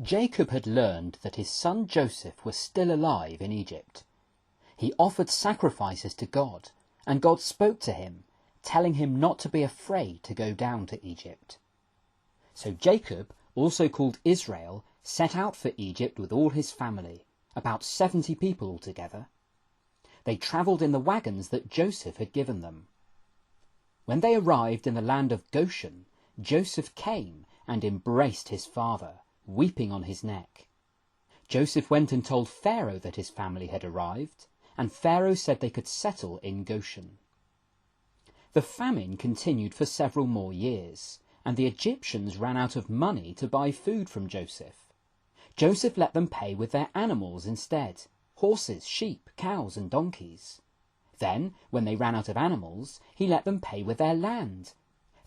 Jacob had learned that his son Joseph was still alive in Egypt. He offered sacrifices to God, and God spoke to him, telling him not to be afraid to go down to Egypt. So Jacob, also called Israel, set out for Egypt with all his family, about 70 people altogether. They travelled in the wagons that Joseph had given them. When they arrived in the land of Goshen, Joseph came and embraced his father, weeping on his neck. Joseph went and told Pharaoh that his family had arrived, and Pharaoh said they could settle in Goshen. The famine continued for several more years, and the Egyptians ran out of money to buy food from Joseph. Joseph let them pay with their animals instead, horses, sheep, cows, and donkeys. Then, when they ran out of animals, he let them pay with their land.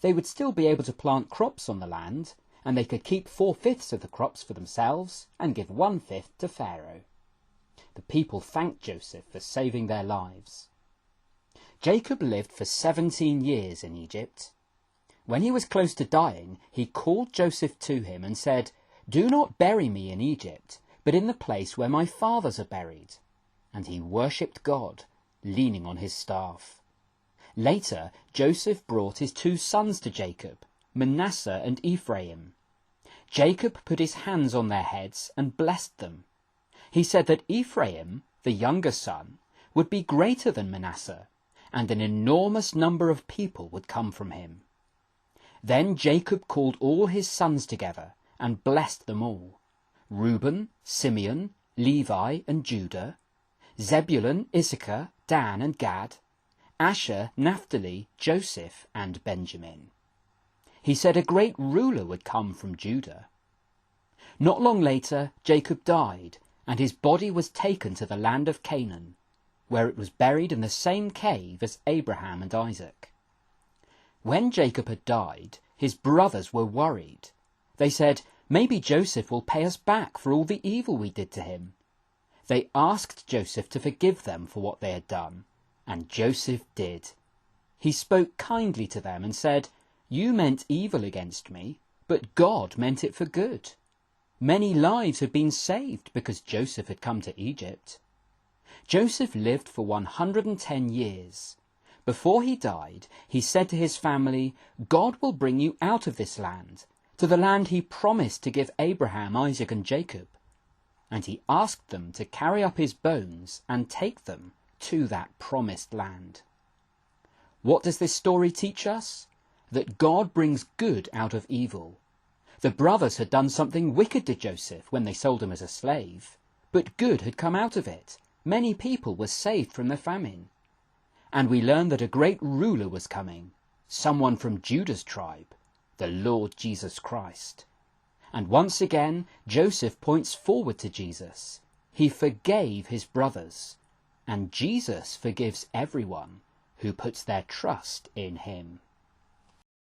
They would still be able to plant crops on the land, and they could keep 4/5 of the crops for themselves and give 1/5 to Pharaoh. The people thanked Joseph for saving their lives. Jacob lived for 17 years in Egypt. When he was close to dying, he called Joseph to him and said, "Do not bury me in Egypt, but in the place where my fathers are buried." And he worshipped God, leaning on his staff. Later, Joseph brought his 2 sons to Jacob, Manasseh and Ephraim. Jacob put his hands on their heads and blessed them. He said that Ephraim, the younger son, would be greater than Manasseh, and an enormous number of people would come from him. Then Jacob called all his sons together and blessed them all: Reuben, Simeon, Levi and Judah, Zebulun, Issachar, Dan and Gad, Asher, Naphtali, Joseph and Benjamin. He said a great ruler would come from Judah. Not long later, Jacob died, and his body was taken to the land of Canaan, where it was buried in the same cave as Abraham and Isaac. When Jacob had died, his brothers were worried. They said, "Maybe Joseph will pay us back for all the evil we did to him." They asked Joseph to forgive them for what they had done, and Joseph did. He spoke kindly to them and said, "You meant evil against me, but God meant it for good." Many lives had been saved because Joseph had come to Egypt. Joseph lived for 110 years. Before he died, he said to his family, "God will bring you out of this land, to the land he promised to give Abraham, Isaac and Jacob." And he asked them to carry up his bones and take them to that promised land. What does this story teach us? That God brings good out of evil. The brothers had done something wicked to Joseph when they sold him as a slave, but good had come out of it. Many people were saved from the famine. And we learn that a great ruler was coming, someone from Judah's tribe, the Lord Jesus Christ. And once again, Joseph points forward to Jesus. He forgave his brothers, and Jesus forgives everyone who puts their trust in him.